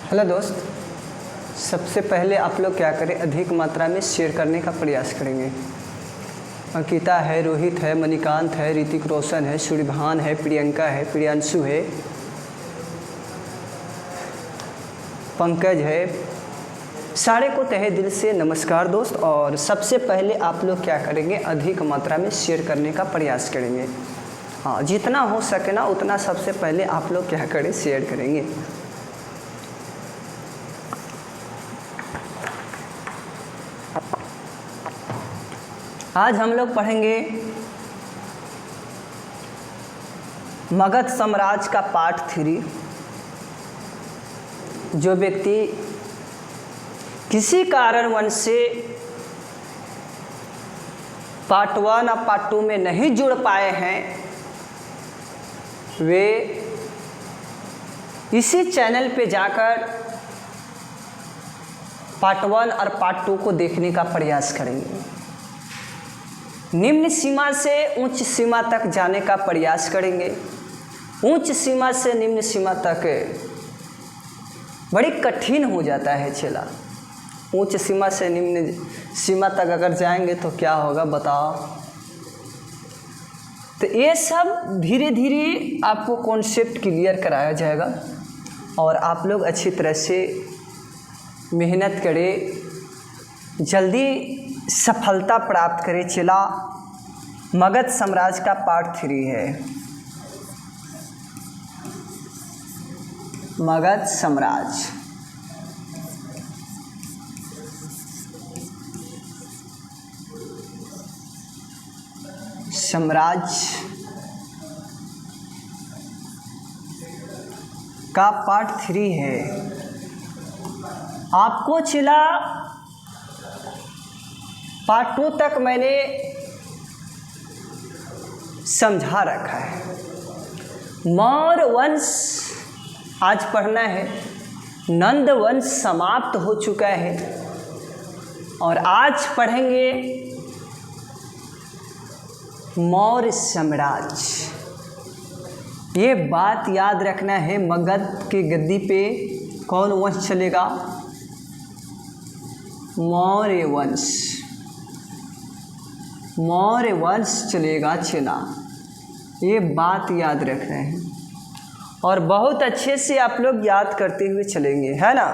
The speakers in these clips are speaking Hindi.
हेलो दोस्त, सबसे पहले आप लोग क्या करें, अधिक मात्रा में शेयर करने का प्रयास करेंगे। अंकिता है, रोहित है, मणिकांत है, ऋतिक रोशन है, सूर्यभान है, प्रियंका है, प्रियांशु है, पंकज है, सारे को तहे दिल से नमस्कार दोस्त। और सबसे पहले आप लोग क्या करेंगे, अधिक मात्रा में शेयर करने का प्रयास करेंगे। हाँ, जितना हो सके ना उतना सबसे पहले आप लोग क्या करें, शेयर करेंगे। आज हम लोग पढ़ेंगे मगध साम्राज्य का पार्ट 3। जो व्यक्ति किसी कारणवश से पार्ट 1 और पार्ट 2 में नहीं जुड़ पाए हैं, वे इसी चैनल पे जाकर पार्ट 1 और पार्ट 2 को देखने का प्रयास करेंगे। निम्न सीमा से उच्च सीमा तक जाने का प्रयास करेंगे। उच्च सीमा से निम्न सीमा तक बड़ी कठिन हो जाता है चला। उच्च सीमा से निम्न सीमा तक अगर जाएंगे तो क्या होगा बताओ। तो ये सब धीरे धीरे आपको कॉन्सेप्ट क्लियर कराया जाएगा और आप लोग अच्छी तरह से मेहनत करें, जल्दी सफलता प्राप्त करें। चला, मगध साम्राज्य का पार्ट 3 है। मगध साम्राज्य का पार्ट 3 है। आपको चला पार्ट 2 तक मैंने समझा रखा है। मौर्य वंश आज पढ़ना है। नंद वंश समाप्त हो चुका है और आज पढ़ेंगे मौर्य साम्राज्य। ये बात याद रखना है, मगध की गद्दी पे कौन वंश चलेगा? मौर्य वंश। मौर्य वंश चलेगा चला, ये बात याद रखना है और बहुत अच्छे से आप लोग याद करते हुए चलेंगे, है ना।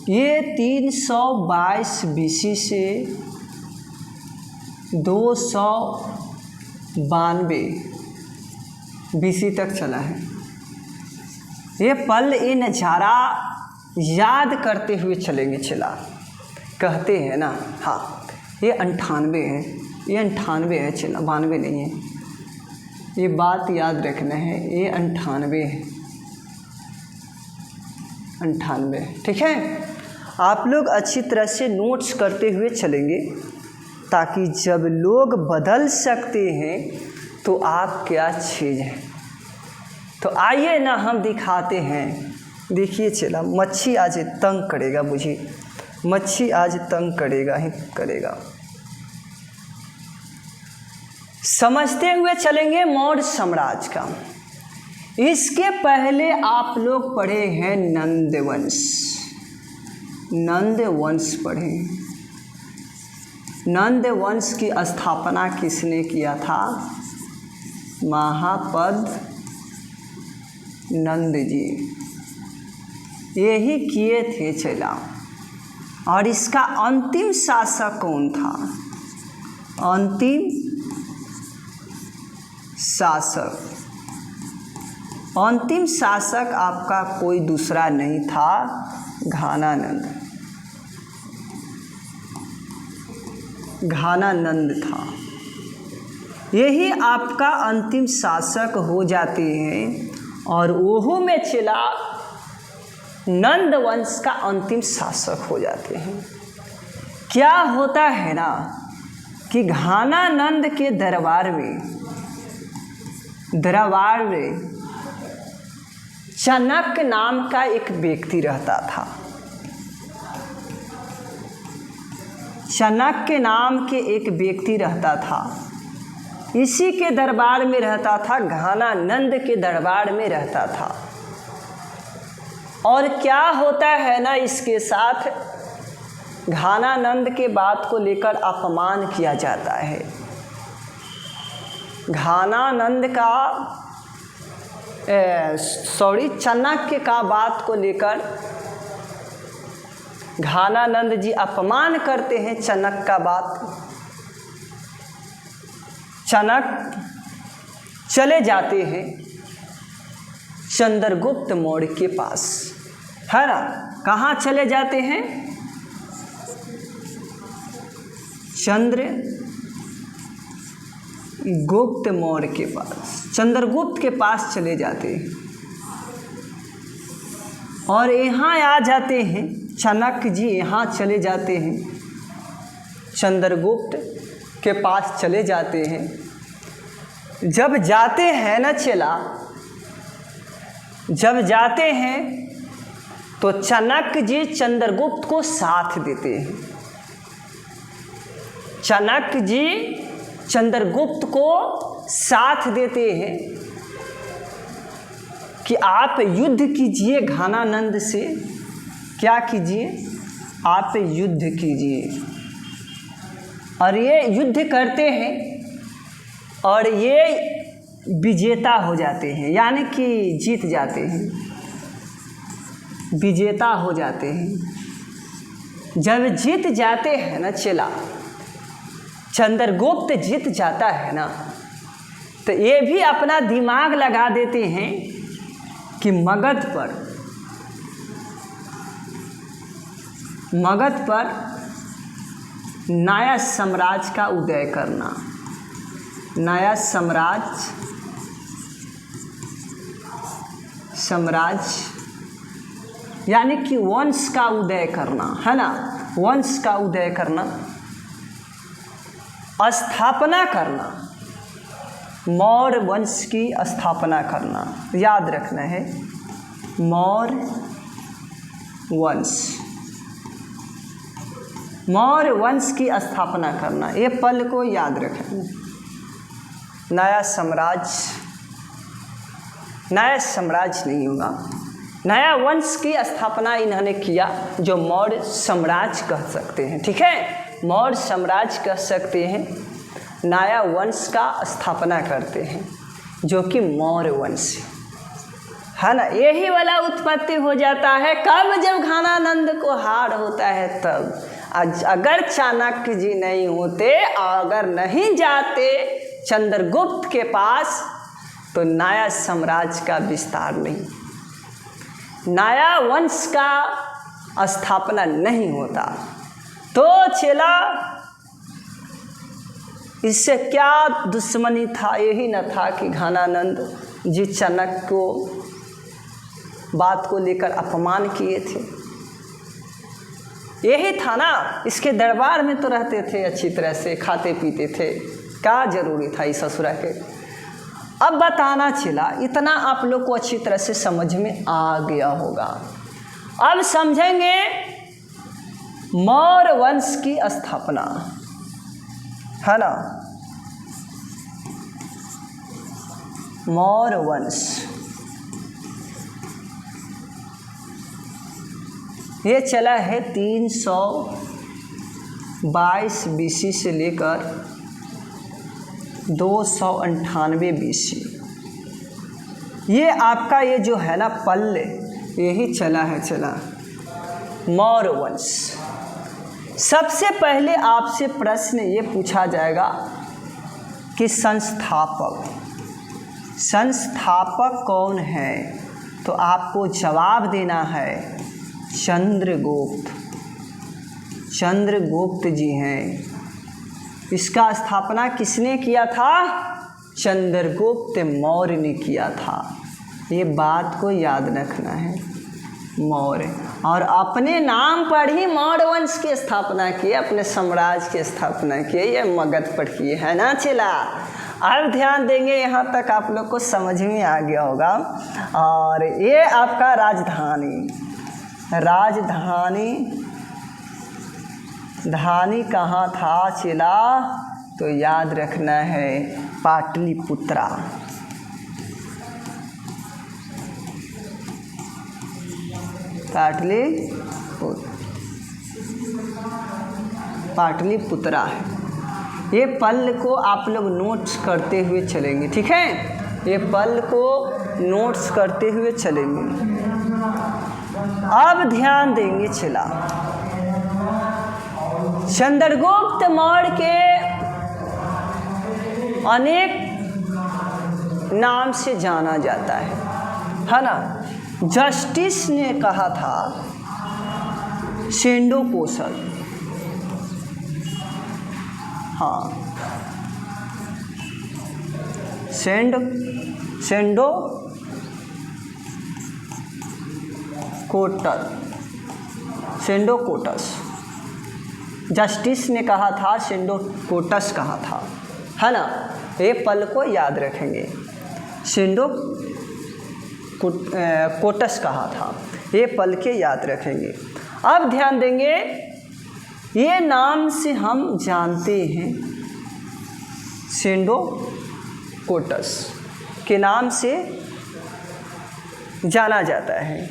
ये 322 BC से 292 BC तक चला है। ये पल, ये नज़ारा याद करते हुए चलेंगे चला। कहते हैं ना, हाँ ये 98 है, ये 98 है चला, 92 नहीं है। ये बात याद रखना है, ये 98 है, 98, ठीक है। आप लोग अच्छी तरह से नोट्स करते हुए चलेंगे ताकि जब लोग बदल सकते हैं तो आप क्या चीज़ है। तो आइए ना हम दिखाते हैं। देखिए चला, मच्छी आज तंग करेगा मुझे, मच्छी आज तंग करेगा ही करेगा। समझते हुए चलेंगे मौर्य साम्राज्य का। इसके पहले आप लोग पढ़े हैं नंद वंश। नंद वंश पढ़े। नंद वंश की स्थापना किसने किया था? महापद नंद जी, यही किए थे चला। और इसका अंतिम शासक कौन था? अंतिम शासक, अंतिम शासक आपका कोई दूसरा नहीं था, घानानंद। घानानंद था। यही आपका अंतिम शासक हो जाते हैं और ओहो में चला नंद वंश का अंतिम शासक हो जाते हैं। क्या होता है ना कि घानानंद के दरबार में चाणक्य नाम का एक व्यक्ति रहता था। चाणक्य नाम के एक व्यक्ति रहता था। इसी के दरबार में रहता था, घानानंद के दरबार में रहता था। और क्या होता है ना, इसके साथ घानानंद के बात को लेकर अपमान किया जाता है। घानानंद का चाणक्य का बात को लेकर घानानंद जी अपमान करते हैं चाणक्य का बात। चाणक्य चले जाते हैं चंद्रगुप्त मौर्य के पास, है ना। कहाँ चले जाते हैं? चंद्रगुप्त मौर्य के पास, चंद्रगुप्त के पास चले जाते हैं और यहाँ आ जाते हैं। चाणक्य जी यहाँ चले जाते हैं, चंद्रगुप्त के पास चले जाते हैं। जब जाते हैं ना चेला, जब जाते हैं तो चाणक्य जी चंद्रगुप्त को साथ देते हैं। चाणक्य जी चंद्रगुप्त को साथ देते हैं कि आप युद्ध कीजिए घानानंद से। क्या कीजिए? आप युद्ध कीजिए। और ये युद्ध करते हैं और ये विजेता हो जाते हैं, यानी कि जीत जाते हैं, विजेता हो जाते हैं। जब जीत जाते हैं ना चेला, चंद्रगुप्त जीत जाता है ना, तो ये भी अपना दिमाग लगा देते हैं कि मगध पर नया साम्राज्य का उदय करना, नया साम्राज्य यानी कि वंश का उदय करना, है ना। वंश का उदय करना, स्थापना करना, मौर्य वंश की स्थापना करना। याद रखना है, मौर्य वंश की स्थापना करना, ये पल को याद रखें। नया साम्राज्य नहीं होगा, नया वंश की स्थापना इन्होंने किया, जो मौर्य साम्राज्य कह सकते हैं। ठीक है, मौर्य साम्राज्य कह सकते हैं। नया वंश का स्थापना करते हैं, जो कि मौर्य वंश है ना। यही वाला उत्पत्ति हो जाता है कब? जब घानानंद को हार होता है तब। अगर चाणक्य जी नहीं होते, अगर नहीं जाते चंद्रगुप्त के पास, तो नया साम्राज्य का विस्तार नहीं, नया वंश का स्थापना नहीं होता। तो चेला, इससे क्या दुश्मनी था? यही न था कि घानानंद जी चाणक्य को बात को लेकर अपमान किए थे, यही था ना। इसके दरबार में तो रहते थे, अच्छी तरह से खाते पीते थे, क्या जरूरी था इस ससुरा के। अब बताना चला, इतना आप लोग को अच्छी तरह से समझ में आ गया होगा। अब समझेंगे मौर्य वंश की स्थापना, है ना। मौर्य वंश ये चला है 322 BC से लेकर 298 BC। ये आपका ये जो है ना पल, यही चला है मौर्य वंश। सबसे पहले आपसे प्रश्न ये पूछा जाएगा कि संस्थापक कौन है? तो आपको जवाब देना है चंद्रगुप्त जी हैं। इसका स्थापना किसने किया था? चंद्रगुप्त मौर्य ने किया था। ये बात को याद रखना है, मौर्य। और अपने नाम पर ही मौर्य वंश की स्थापना की, अपने साम्राज्य की स्थापना की, ये मगध पर की, है ना चेला। अब ध्यान देंगे, यहाँ तक आप लोग को समझ में आ गया होगा। और ये आपका राजधानी कहाँ था चेला? तो याद रखना है पाटलिपुत्रा। पाटलिपुत्रा है। ये पल को आप लोग नोट्स करते हुए चलेंगे, ठीक है, ये पल को नोट्स करते हुए चलेंगे। अब ध्यान देंगे चला, चंद्रगुप्त मौर्य के अनेक नाम से जाना जाता है ना। जस्टिस ने कहा था शेंडो कोसल, हाँ, शेंडो कोटस। जस्टिस ने कहा था, शेंडो कोटस कहा था, है ना। ये पल को याद रखेंगे, शेंडो कोटस कहा था, ये पल के याद रखेंगे। अब ध्यान देंगे, ये नाम से हम जानते हैं, शेंडो कोटस के नाम से जाना जाता है।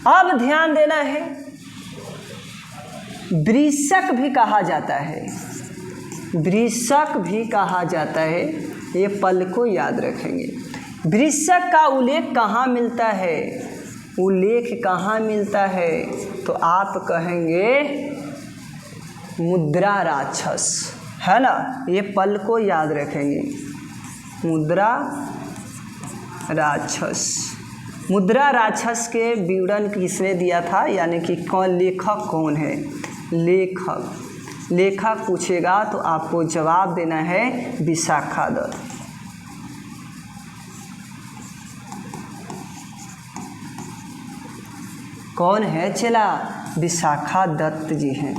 अब ध्यान देना है, वृषक भी कहा जाता है, वृषक भी कहा जाता है, ये पल को याद रखेंगे। वृषक का उल्लेख कहाँ मिलता है, उल्लेख कहाँ मिलता है, तो आप कहेंगे मुद्रा राक्षस, है ना। ये पल को याद रखेंगे, मुद्रा राक्षस। मुद्रा राक्षस के विवरण किसने दिया था, यानी कि कौन लेखक कौन है, लेखक पूछेगा तो आपको जवाब देना है विशाखा दत्त। कौन है चला, विशाखा दत्त जी हैं,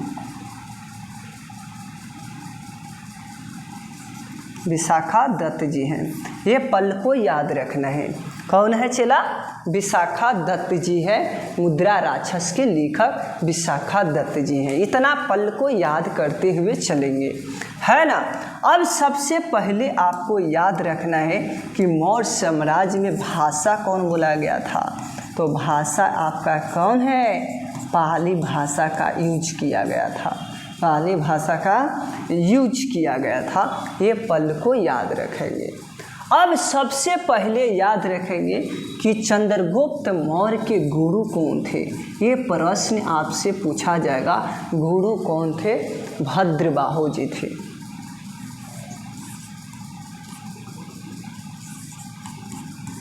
विशाखा दत्त जी हैं। ये पल को याद रखना है, कौन है चला, विशाखा दत्त जी है, मुद्रा राक्षस के लेखक विशाखा दत्त जी हैं। इतना पल को याद करते हुए चलेंगे, है ना। अब सबसे पहले आपको याद रखना है कि मौर्य साम्राज्य में भाषा कौन बोला गया था, तो भाषा आपका कौन है, पाली भाषा का यूज किया गया था, पाली भाषा का यूज किया गया था। ये पल को याद रखेंगे। अब सबसे पहले याद रखेंगे कि चंद्रगुप्त मौर्य के गुरु कौन थे। ये प्रश्न आपसे पूछा जाएगा, गुरु कौन थे, भद्रबाहु जी थे।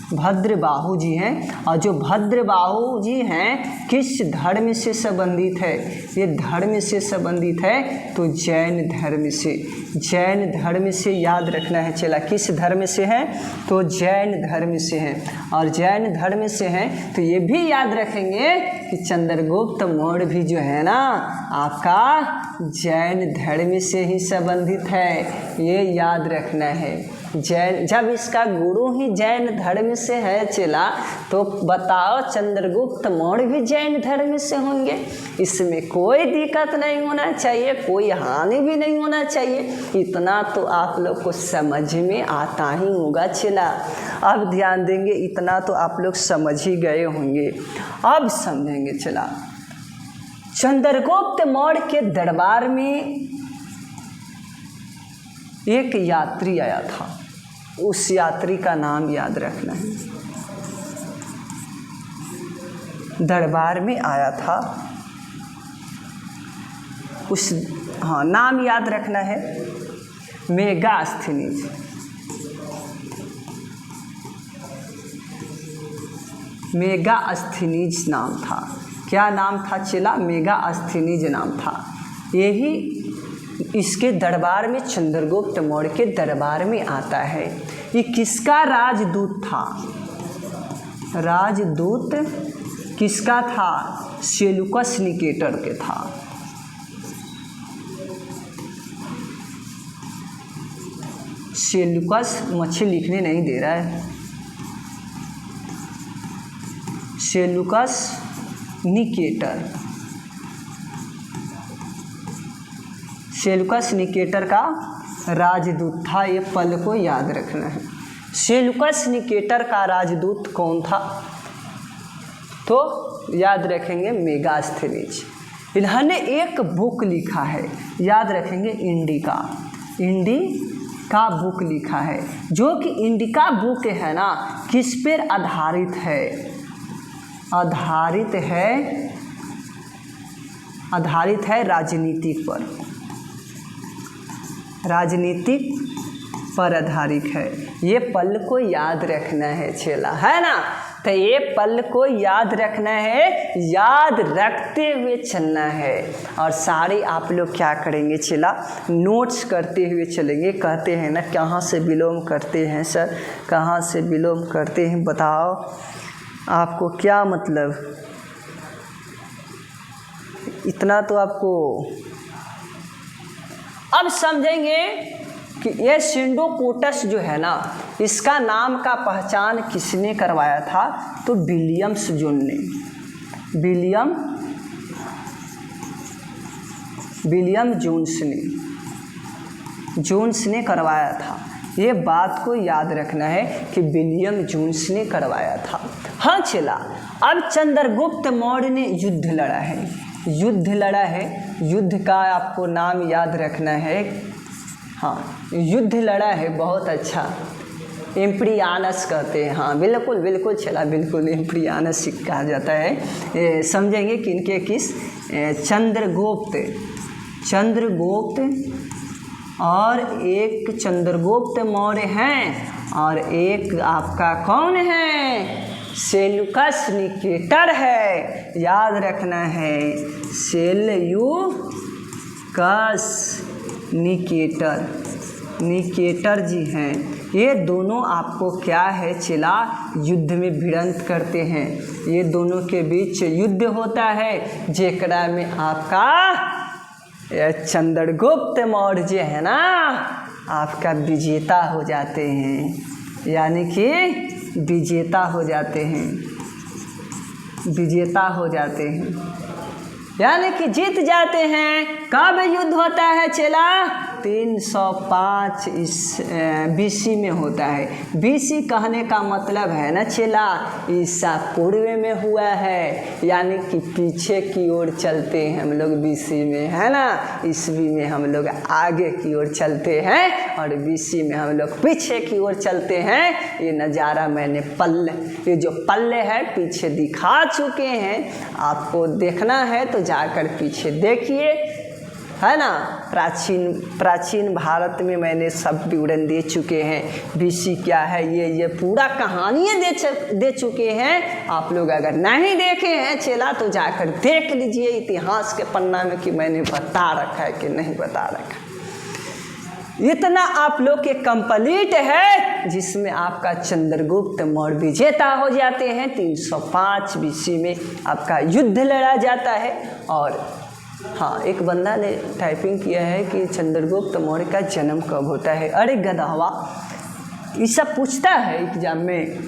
भद्रबाहु जी हैं, और जो भद्रबाहु जी हैं किस धर्म से संबंधित है, ये धर्म से संबंधित है तो जैन धर्म से, जैन धर्म से याद रखना है चला। किस धर्म से है, तो जैन धर्म से हैं, और जैन धर्म से हैं तो ये भी याद रखेंगे कि चंद्रगुप्त मौर्य भी जो है ना आपका जैन धर्म से ही संबंधित है, ये याद रखना है। जैन, जब इसका गुरु ही जैन धर्म से है चला, तो बताओ चंद्रगुप्त मौर्य भी जैन धर्म से होंगे, इसमें कोई दिक्कत नहीं होना चाहिए, कोई हानि भी नहीं होना चाहिए। इतना तो आप लोग को समझ में आता ही होगा चला। अब ध्यान देंगे, इतना तो आप लोग समझ ही गए होंगे, अब समझेंगे चला। चंद्रगुप्त मौर्य के दरबार में एक यात्री आया था, उस यात्री का नाम याद रखना है। दरबार में आया था, उस नाम याद रखना है, मेगास्थनीज। मेगास्थनीज नाम था। क्या नाम था चला, मेगास्थनीज नाम था। यही इसके दरबार में, चंद्रगुप्त मौर्य के दरबार में आता है। ये किसका राजदूत था, राजदूत किसका था, सेल्यूकस निकेटर के था। सेल्यूकस मच्छी लिखने नहीं दे रहा है, सेल्यूकस निकेटर, सेल्यूकस निकेटर का राजदूत था। ये पल को याद रखना है। सेल्यूकस निकेटर का राजदूत कौन था, तो याद रखेंगे मेगास्थनीज। इन्होंने एक बुक लिखा है, याद रखेंगे इंडिका बुक लिखा है, जो कि इंडिका बुक है ना किस पर आधारित है? आधारित है राजनीतिक पर आधारित है। ये पल को याद रखना है चेला, है ना। तो ये पल को याद रखना है, याद रखते हुए चलना है। और सारे आप लोग क्या करेंगे चेला? नोट्स करते हुए चलेंगे। कहते हैं ना कहाँ से बिलोंग करते हैं सर, कहाँ से बिलोंग करते हैं, बताओ आपको क्या मतलब? इतना तो आपको अब समझेंगे कि ये सिंडोकोटस जो है ना, इसका नाम का पहचान किसने करवाया था? तो विलियम जोन्स ने करवाया था। ये बात को याद रखना है कि विलियम जोन्स ने करवाया था। हाँ चला, अब चंद्रगुप्त मौर्य ने युद्ध लड़ा है। युद्ध का आपको नाम याद रखना है। हाँ, युद्ध लड़ा है, बहुत अच्छा, एम्प्रियानस कहते हैं। हाँ बिल्कुल चला, बिल्कुल एम्प्रियानस कहा जाता है। समझेंगे कि इनके किस चंद्रगुप्त और एक चंद्रगुप्त मौर्य हैं, और एक आपका कौन है? सेल्यूकस निकेटर है, याद रखना है, सेल्यूकस निकेटर जी हैं। ये दोनों आपको क्या है चेला? युद्ध में भिड़ंत करते हैं। ये दोनों के बीच युद्ध होता है, जेकरा में आपका चंद्रगुप्त मौर्य जो है ना आपका विजेता हो जाते हैं, यानी कि विजेता हो जाते हैं, यानी कि जीत जाते हैं। कब युद्ध होता है चेला? 305 BC में होता है। BC कहने का मतलब है ना चेला, ईसा पूर्व में हुआ है, यानी कि पीछे की ओर चलते हैं हम लोग BC में, है ना। ईस्वी में हम लोग आगे की ओर चलते हैं और BC में हम लोग पीछे की ओर चलते हैं। ये नज़ारा मैंने ये जो पल्ले है पीछे दिखा चुके हैं, आपको देखना है तो जाकर पीछे देखिए, है ना। प्राचीन भारत में मैंने सब विवरण दे चुके हैं। BC क्या है ये पूरा कहानियाँ दे चुके हैं। आप लोग अगर नहीं देखे हैं चेला तो जाकर देख लीजिए इतिहास के पन्ना में कि मैंने बता रखा है कि नहीं बता रखा। इतना आप लोग के कंप्लीट है, जिसमें आपका चंद्रगुप्त मौर्य विजेता हो जाते हैं। 305 BC में आपका युद्ध लड़ा जाता है। और हाँ, एक बंदा ने टाइपिंग किया है कि चंद्रगुप्त मौर्य का जन्म कब होता है। अरे गधवा, ये सब पूछता है एग्जाम में।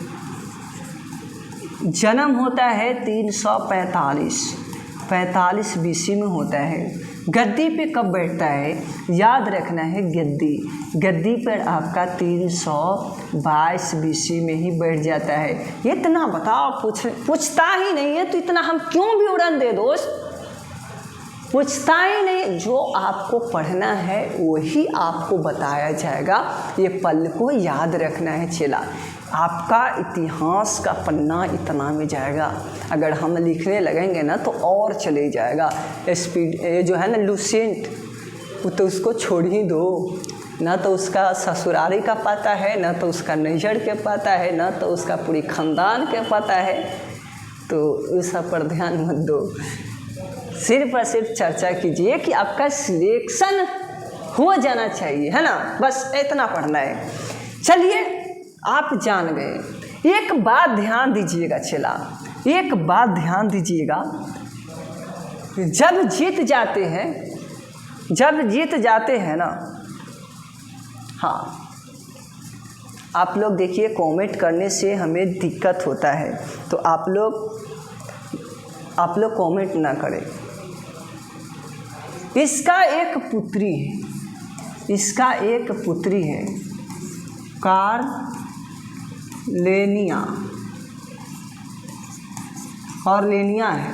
जन्म होता है 345 BC में होता है। गद्दी पे कब बैठता है? याद रखना है, गद्दी पर आपका 322 BC में ही बैठ जाता है। इतना बताओ, पूछता ही नहीं है तो इतना हम क्यों विवरण दे दोस्त? पूछता ही नहीं, जो आपको पढ़ना है वही आपको बताया जाएगा। ये पल को याद रखना है चेला। आपका इतिहास का पन्ना इतना में जाएगा, अगर हम लिखने लगेंगे ना तो और चले जाएगा स्पीड। ये जो है ना लुसेंट, वो तो उसको छोड़ ही दो, ना तो उसका ससुरारी का पता है, ना तो उसका नैहर के पता है, ना तो उसका पूरी ख़ानदान के पता है। तो उस सब पर ध्यान मत दो, सिर्फ और सिर्फ चर्चा कीजिए कि आपका सिलेक्शन हो जाना चाहिए, है ना। बस इतना पढ़ना है। चलिए, आप जान गए। एक बात ध्यान दीजिएगा चेला, एक बात ध्यान दीजिएगा। जब जीत जाते हैं ना, हाँ, आप लोग देखिए कमेंट करने से हमें दिक्कत होता है, तो आप लोग कमेंट ना करें। इसका एक पुत्री है, कार्लेनिया, कार्लिनिया है,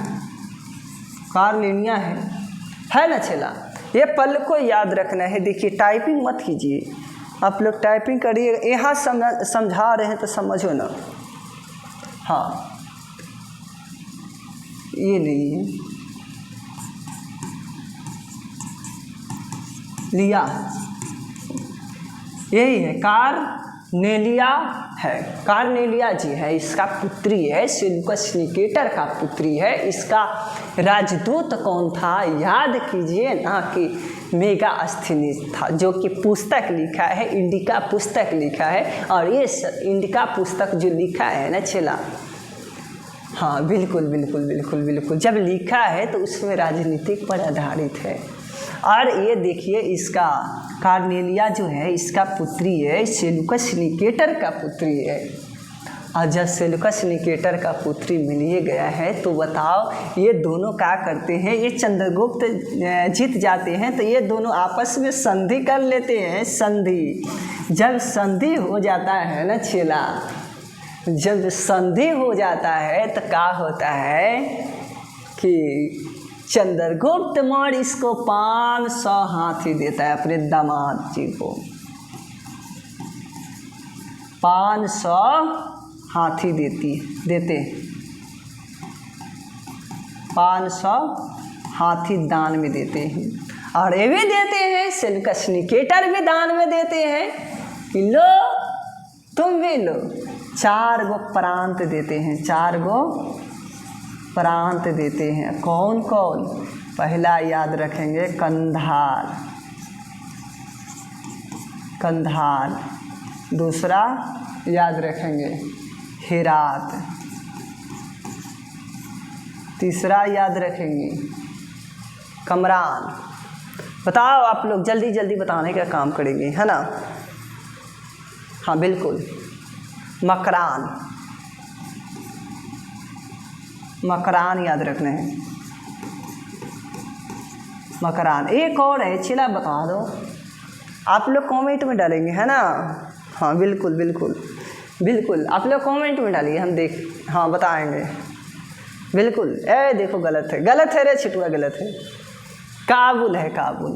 कार्लिनिया है ना चला। ये पल को याद रखना है। देखिए टाइपिंग मत कीजिए, आप लोग टाइपिंग करिए, यहाँ समझा रहे हैं तो समझो ना। हाँ ये नहीं है, लिया यही है, कार्नेलिया है, कार्नेलिया जी है, इसका पुत्री है, सेल्यूकस निकेटर का पुत्री है। इसका राजदूत कौन था याद कीजिए ना, कि मेगास्थनीज था, जो कि पुस्तक लिखा है, इंडिका पुस्तक लिखा है। और ये इंडिका पुस्तक जो लिखा है ना चला, हाँ बिल्कुल बिल्कुल बिल्कुल बिल्कुल, जब लिखा है तो उसमें राजनीतिक पर आधारित है। और ये देखिए इसका कार्नेलिया जो है इसका पुत्री है, सेल्यूकस निकेटर का पुत्री है। और जब सेल्यूकस निकेटर का पुत्री मिल ही गया है तो बताओ ये दोनों क्या करते हैं, ये चंद्रगुप्त जीत जाते हैं तो ये दोनों आपस में संधि कर लेते हैं। संधि, जब संधि हो जाता है ना चेला, जब संधि हो जाता है तो क्या होता है कि चंद्रगुप्त मौर्य इसको 500 हाथी देता है अपने दामाद जी को। 500 हाथी देते 500 हाथी दान में देते हैं। और ये भी देते हैं, सेल्यूकस निकेटर भी दान में देते हैं कि लो तुम भी लो। 4 गो प्रांत देते हैं, 4 गो प्रांत देते हैं। कौन कौन? पहला याद रखेंगे कंधार, कंधार। दूसरा याद रखेंगे हेरात। तीसरा याद रखेंगे कमरान। बताओ आप लोग, जल्दी जल्दी बताने का काम करेंगे, है ना। हाँ बिल्कुल, मकरान, मकरान याद रखना है, मकरान। एक और है चिला, बता दो आप लोग कमेंट में डालेंगे, है ना। हाँ बिल्कुल बिल्कुल बिल्कुल, आप लोग कमेंट में डालिए, हम देख हाँ बताएंगे बिल्कुल। ए देखो गलत है, गलत है रे छिटुआ, गलत है। काबुल है, काबुल।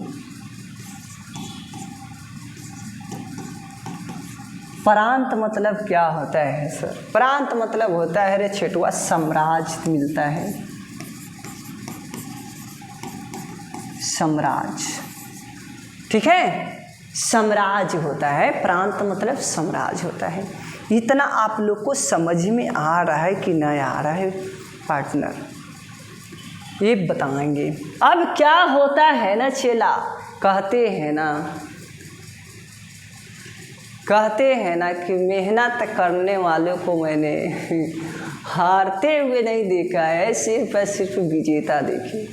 प्रांत मतलब क्या होता है सर? प्रांत मतलब होता है रे छिटुआ साम्राज्य मिलता है, साम्राज्य, ठीक है। साम्राज्य होता है, प्रांत मतलब साम्राज्य होता है। इतना आप लोग को समझ में आ रहा है कि नहीं आ रहा है पार्टनर, ये बताएंगे। अब क्या होता है ना चेला, कहते हैं ना कि मेहनत करने वालों को मैंने हारते हुए नहीं देखा है, सिर्फ और सिर्फ विजेता देखे।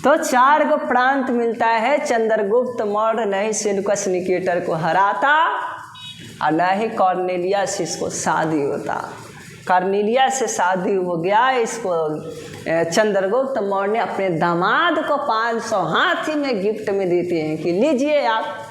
तो 4 गो प्रांत मिलता है। चंद्रगुप्त मौर्य नहीं सेल्यूकस निकेटर को हराता और न ही कार्नेलिया से इसको शादी होता। कार्नेलिया से शादी हो गया, इसको चंद्रगुप्त मौर्य ने अपने दामाद को 500 हाथी में गिफ्ट में देते हैं कि लीजिए आप।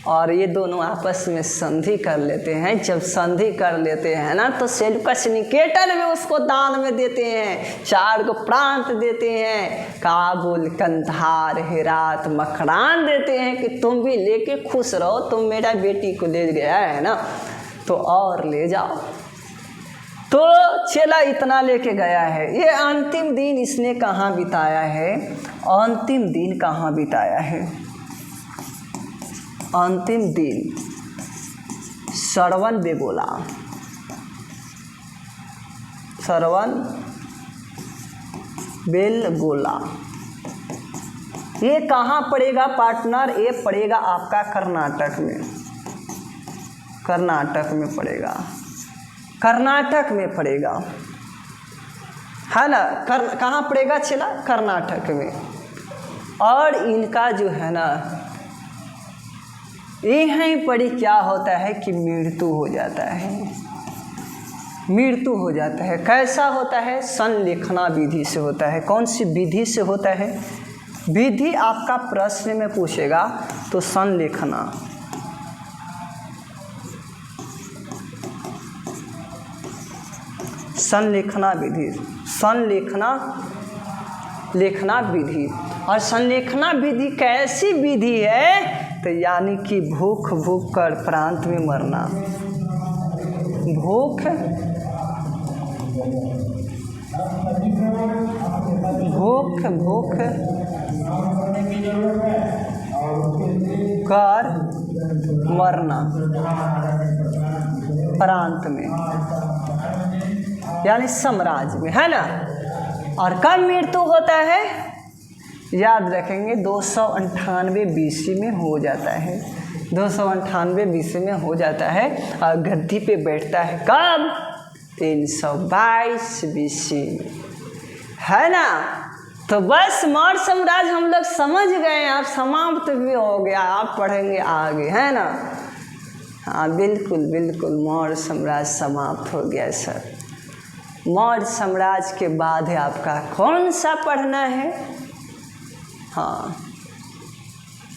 और ये दोनों आपस में संधि कर लेते हैं। जब संधि कर लेते हैं ना तो सेल्यूकस निकेटर भी उसको दान में देते हैं, 4 को प्रांत देते हैं, काबुल, कंधार, हेरात, मकरान देते हैं कि तुम भी लेके खुश रहो, तुम मेरा बेटी को ले गया है ना तो और ले जाओ। तो चेला इतना लेके गया है। ये अंतिम दिन इसने कहाँ बिताया है? अंतिम दिन कहाँ बिताया है? अंतिम दिन श्रवण बेगोला, श्रवण बेलगोला। ये कहाँ पड़ेगा पार्टनर? ये पड़ेगा आपका कर्नाटक में, कर्नाटक में पड़ेगा, कर्नाटक में पड़ेगा, है ना। कहाँ पड़ेगा चला? कर्नाटक में। और इनका जो है ना यहीं पड़ी क्या होता है कि मृत्यु हो जाता है, मृत्यु हो जाता है। कैसा होता है? संलेखना विधि से होता है। कौन सी विधि से होता है? विधि आपका प्रश्न में पूछेगा तो संलेखना। संलेखना विधि, लेखना विधि। और संलेखना विधि कैसी विधि है? तो यानी कि भूख कर प्रांत में मरना, भूख कर मरना प्रांत में, यानी साम्राज्य में, है ना। और कब मृत्यु होता है? याद रखेंगे 298 BC में हो जाता है, 298 BC में हो जाता है। और गद्दी पे बैठता है कब? 322 BC में, है ना। तो बस मौर्य साम्राज्य हम लोग समझ गए, आप समाप्त भी हो गया, आप पढ़ेंगे आगे, है ना। हाँ बिल्कुल बिल्कुल, मौर्य साम्राज्य समाप्त हो गया सर। मौर्य साम्राज्य के बाद है आपका कौन सा पढ़ना है? हाँ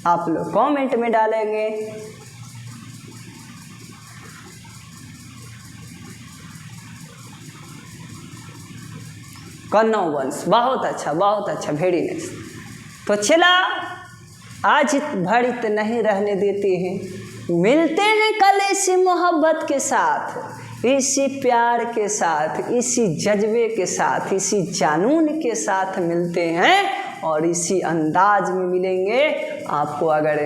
आप लोग कमेंट में डालेंगे। कन्नौ वंश, बहुत अच्छा, वेरी नाइस। तो चला आज भर इतना ही रहने देते हैं, मिलते हैं कल इसी मोहब्बत के साथ, इसी प्यार के साथ, इसी जज्बे के साथ, इसी जानून के साथ मिलते हैं और इसी अंदाज में मिलेंगे। आपको अगर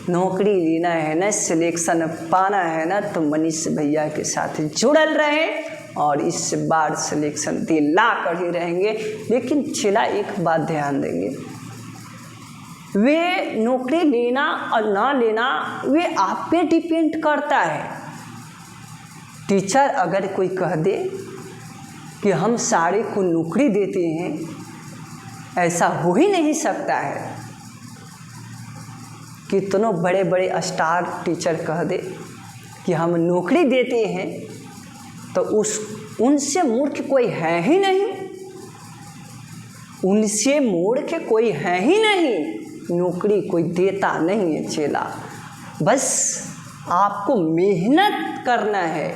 नौकरी लेना है ना, सिलेक्शन पाना है ना, तो मनीष भैया के साथ जुड़ल रहें और इस बार सिलेक्शन दिला कर ही रहेंगे। लेकिन चला एक बात ध्यान देंगे, वे नौकरी लेना और ना लेना वे आप पे डिपेंड करता है। टीचर अगर कोई कह दे कि हम सारे को नौकरी देते हैं, ऐसा हो ही नहीं सकता है। कितनों बड़े बड़े स्टार टीचर कह दे कि हम नौकरी देते हैं, तो उनसे मूर्ख कोई है ही नहीं, उनसे मूर्ख कोई है ही नहीं। नौकरी कोई देता नहीं है चेला, बस आपको मेहनत करना है,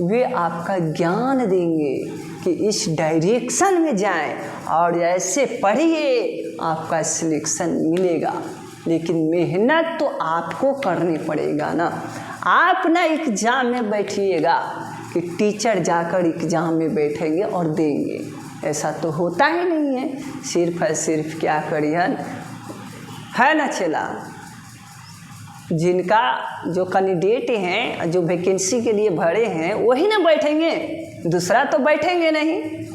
वे आपका ज्ञान देंगे कि इस डायरेक्शन में जाएं और ऐसे पढ़िए, आपका सिलेक्शन मिलेगा। लेकिन मेहनत तो आपको करनी पड़ेगा ना। आप ना एग्ज़ाम में बैठिएगा कि टीचर जाकर एग्ज़ाम में बैठेंगे और देंगे, ऐसा तो होता ही नहीं है। सिर्फ क्या करियन, है ना चला। जिनका जो कैंडिडेट हैं, जो वैकेंसी के लिए भरे हैं, वही ना बैठेंगे, दूसरा तो बैठेंगे नहीं।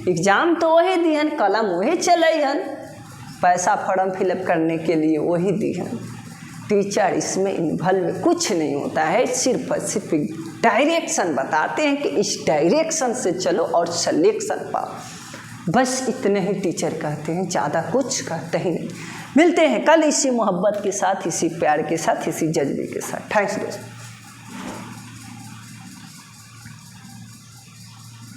एग्ज़ाम तो वही दिहन, कलम वही चलैहन, पैसा फॉर्म फिलअप करने के लिए वही दिहन। टीचर इसमें इन्वॉल्व कुछ नहीं होता है, सिर्फ डायरेक्शन बताते हैं कि इस डायरेक्शन से चलो और सिलेक्शन पाओ। बस इतने ही टीचर कहते हैं, ज़्यादा कुछ कहते ही नहीं। मिलते हैं कल इसी मोहब्बत के साथ, इसी प्यार के साथ, इसी जज्बे के साथ। थैंक्स दोस्तों।